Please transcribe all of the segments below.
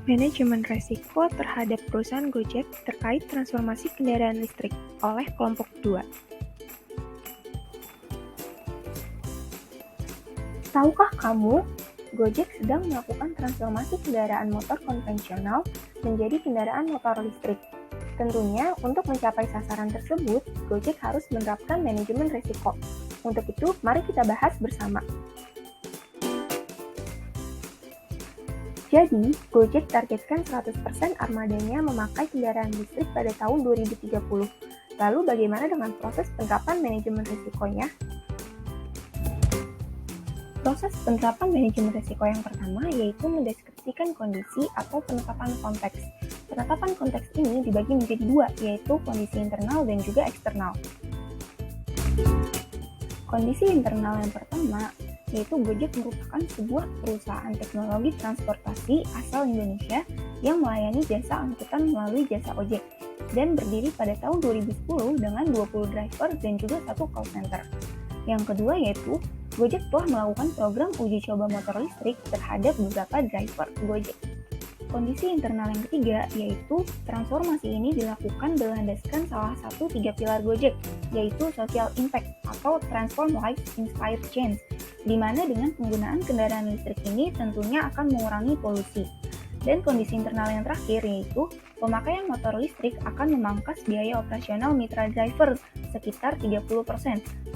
Manajemen resiko terhadap perusahaan Gojek terkait transformasi kendaraan listrik oleh kelompok 2. Tahukah kamu, Gojek sedang melakukan transformasi kendaraan motor konvensional menjadi kendaraan motor listrik. Tentunya, untuk mencapai sasaran tersebut, Gojek harus menerapkan manajemen resiko. Untuk itu, mari kita bahas bersama. Jadi, Gojek targetkan 100% armadanya memakai kendaraan listrik pada tahun 2030. Lalu bagaimana dengan proses penerapan manajemen risikonya? Proses penerapan manajemen risiko yang pertama yaitu mendeskripsikan kondisi atau penetapan konteks. Penetapan konteks ini dibagi menjadi dua, yaitu kondisi internal dan juga eksternal. Kondisi internal yang pertama yaitu Gojek merupakan sebuah perusahaan teknologi transportasi asal Indonesia yang melayani jasa angkutan melalui jasa ojek dan berdiri pada tahun 2010 dengan 20 driver dan juga 1 call center. Yang kedua yaitu Gojek telah melakukan program uji coba motor listrik terhadap beberapa driver Gojek. Kondisi internal yang ketiga yaitu transformasi ini dilakukan berlandaskan salah satu 3 pilar Gojek, yaitu social impact atau transform lives inspired change, di mana dengan penggunaan kendaraan listrik ini tentunya akan mengurangi polusi. Dan kondisi internal yang terakhir yaitu pemakaian motor listrik akan memangkas biaya operasional mitra driver sekitar 30%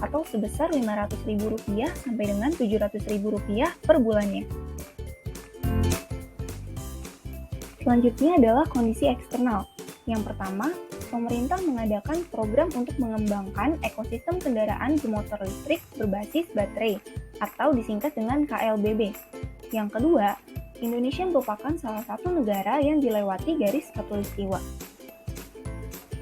atau sebesar Rp500.000 sampai dengan Rp700.000 per bulannya. Selanjutnya adalah kondisi eksternal. Yang pertama, pemerintah mengadakan program untuk mengembangkan ekosistem kendaraan bermotor listrik berbasis baterai atau disingkat dengan KLBB. Yang kedua, Indonesia merupakan salah satu negara yang dilewati garis khatulistiwa.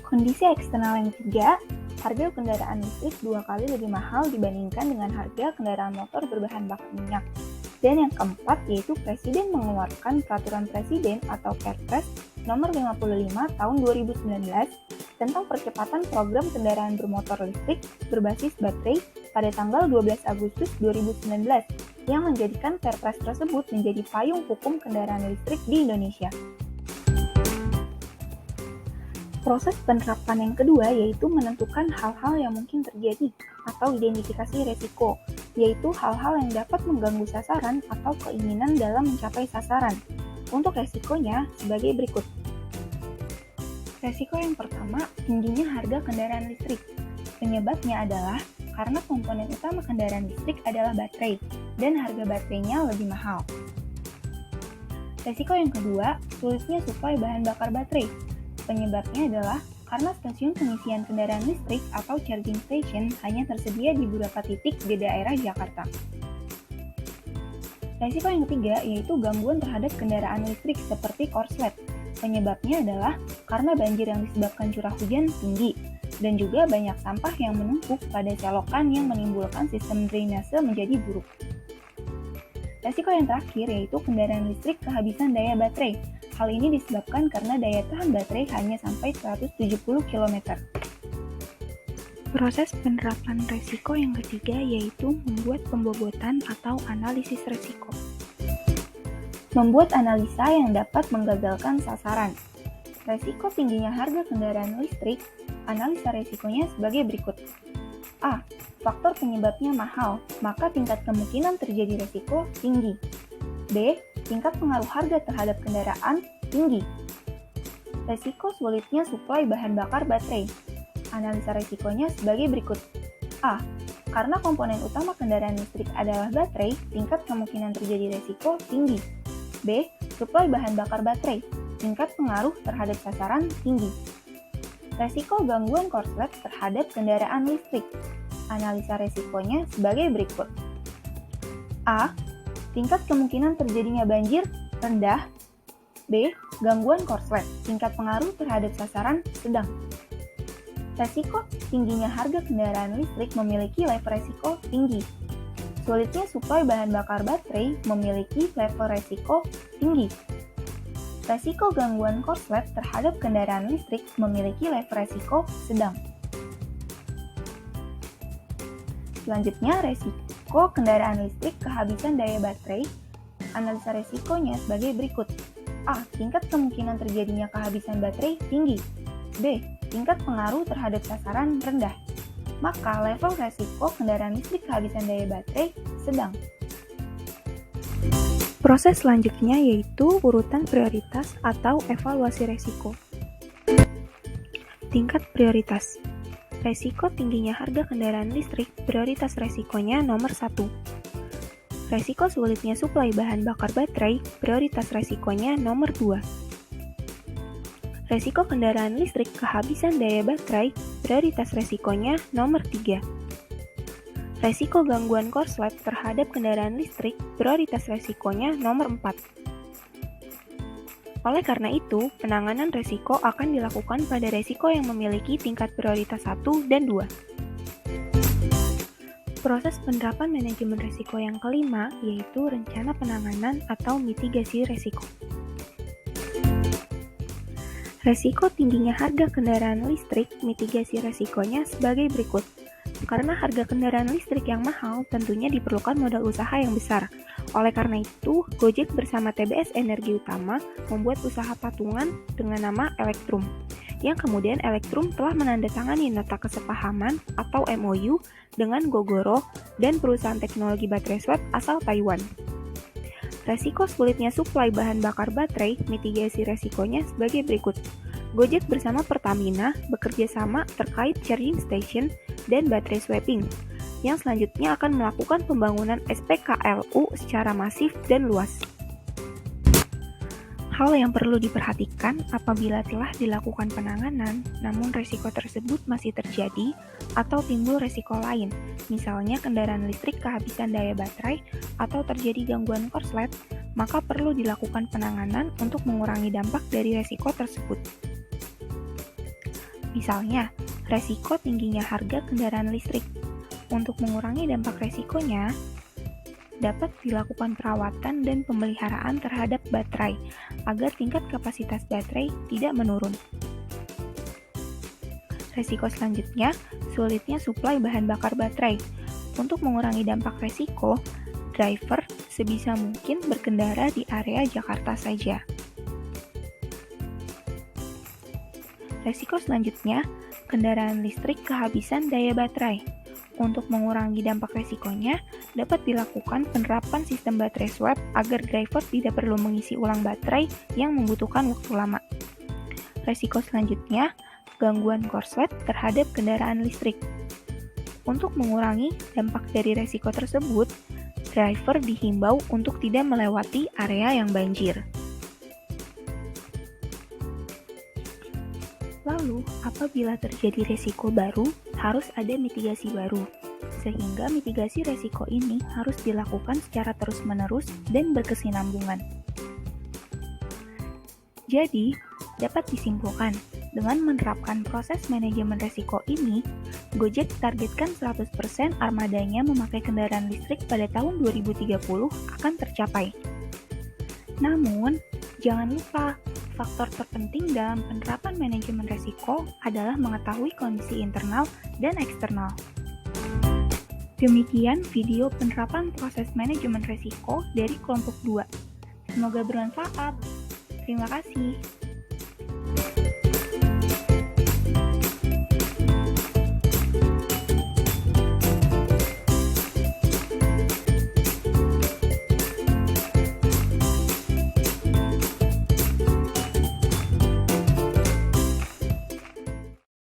Kondisi eksternal yang ketiga, harga kendaraan listrik 2 kali lebih mahal dibandingkan dengan harga kendaraan motor berbahan bakar minyak. Dan yang keempat yaitu Presiden mengeluarkan Peraturan Presiden atau Perpres nomor 55 tahun 2019 tentang percepatan program kendaraan bermotor listrik berbasis baterai pada tanggal 12 Agustus 2019 yang menjadikan Perpres tersebut menjadi payung hukum kendaraan listrik di Indonesia. Proses penerapan yang kedua yaitu menentukan hal-hal yang mungkin terjadi atau identifikasi resiko, yaitu hal-hal yang dapat mengganggu sasaran atau keinginan dalam mencapai sasaran. Untuk resikonya sebagai berikut. Resiko yang pertama, tingginya harga kendaraan listrik. Penyebabnya adalah karena komponen utama kendaraan listrik adalah baterai, dan harga baterainya lebih mahal. Resiko yang kedua, sulitnya suplai bahan bakar baterai. Penyebabnya adalah karena stasiun pengisian kendaraan listrik atau charging station hanya tersedia di beberapa titik di daerah Jakarta. Resiko yang ketiga yaitu gangguan terhadap kendaraan listrik seperti korslet. Penyebabnya adalah karena banjir yang disebabkan curah hujan tinggi dan juga banyak sampah yang menumpuk pada colokan yang menimbulkan sistem drainase menjadi buruk. Resiko yang terakhir yaitu kendaraan listrik kehabisan daya baterai. Hal ini disebabkan karena daya tahan baterai hanya sampai 170 km. Proses penerapan resiko yang ketiga yaitu membuat pembobotan atau analisis resiko. Membuat analisa yang dapat menggagalkan sasaran. Resiko tingginya harga kendaraan listrik, analisa resikonya sebagai berikut. A. Faktor penyebabnya mahal, maka tingkat kemungkinan terjadi resiko tinggi. B. Tingkat pengaruh harga terhadap kendaraan tinggi. Resiko sulitnya suplai bahan bakar baterai. Analisa resikonya sebagai berikut. A. Karena komponen utama kendaraan listrik adalah baterai, tingkat kemungkinan terjadi resiko tinggi. B. Suplai bahan bakar baterai. Tingkat pengaruh terhadap sasaran tinggi. Resiko gangguan korslet terhadap kendaraan listrik. Analisa resikonya sebagai berikut. A. Tingkat kemungkinan terjadinya banjir rendah. B. Gangguan korslet, tingkat pengaruh terhadap sasaran sedang. Resiko tingginya harga kendaraan listrik memiliki level resiko tinggi. Sulitnya suplai bahan bakar baterai memiliki level resiko tinggi. Resiko gangguan korslet terhadap kendaraan listrik memiliki level resiko sedang. Selanjutnya, resiko kendaraan listrik kehabisan daya baterai. Analisa resikonya sebagai berikut. A. Tingkat kemungkinan terjadinya kehabisan baterai tinggi. B. Tingkat pengaruh terhadap sasaran rendah. Maka level resiko kendaraan listrik kehabisan daya baterai sedang. Proses selanjutnya yaitu urutan prioritas atau evaluasi resiko. Tingkat prioritas. Resiko tingginya harga kendaraan listrik, prioritas resikonya nomor 1. Resiko sulitnya suplai bahan bakar baterai, prioritas resikonya nomor 2. Resiko kendaraan listrik kehabisan daya baterai, prioritas resikonya nomor 3. Resiko gangguan korslet terhadap kendaraan listrik, prioritas resikonya nomor 4. Oleh karena itu, penanganan resiko akan dilakukan pada resiko yang memiliki tingkat prioritas 1 dan 2. Proses penerapan manajemen risiko yang kelima yaitu rencana penanganan atau mitigasi risiko. Risiko tingginya harga kendaraan listrik, mitigasi risikonya sebagai berikut. Karena harga kendaraan listrik yang mahal, tentunya diperlukan modal usaha yang besar. Oleh karena itu, Gojek bersama TBS Energi Utama membuat usaha patungan dengan nama Elektrum, yang kemudian Elektrum telah menandatangani nota kesepahaman atau MOU dengan Gogoro dan perusahaan teknologi baterai swab asal Taiwan. Resiko sulitnya suplai bahan bakar baterai, mitigasi resikonya sebagai berikut. Gojek bersama Pertamina bekerja sama terkait charging station dan baterai swapping, yang selanjutnya akan melakukan pembangunan SPKLU secara masif dan luas. Hal yang perlu diperhatikan apabila telah dilakukan penanganan, namun risiko tersebut masih terjadi atau timbul risiko lain, misalnya kendaraan listrik kehabisan daya baterai atau terjadi gangguan korslet, maka perlu dilakukan penanganan untuk mengurangi dampak dari risiko tersebut. Misalnya, risiko tingginya harga kendaraan listrik. Untuk mengurangi dampak risikonya, dapat dilakukan perawatan dan pemeliharaan terhadap baterai agar tingkat kapasitas baterai tidak menurun. Risiko selanjutnya, sulitnya suplai bahan bakar baterai. Untuk mengurangi dampak risiko, driver sebisa mungkin berkendara di area Jakarta saja. Risiko selanjutnya, kendaraan listrik kehabisan daya baterai. Untuk mengurangi dampak risikonya, dapat dilakukan penerapan sistem baterai swab agar driver tidak perlu mengisi ulang baterai yang membutuhkan waktu lama. Risiko selanjutnya, gangguan korslet terhadap kendaraan listrik. Untuk mengurangi dampak dari risiko tersebut, driver dihimbau untuk tidak melewati area yang banjir. Lalu, apabila terjadi risiko baru, harus ada mitigasi baru. Sehingga mitigasi risiko ini harus dilakukan secara terus-menerus dan berkesinambungan. Jadi, dapat disimpulkan, dengan menerapkan proses manajemen risiko ini, Gojek targetkan 100% armadanya memakai kendaraan listrik pada tahun 2030 akan tercapai. Namun, jangan lupa, faktor terpenting dalam penerapan manajemen risiko adalah mengetahui kondisi internal dan eksternal. Demikian video penerapan proses manajemen risiko dari kelompok 2. Semoga bermanfaat. Terima kasih.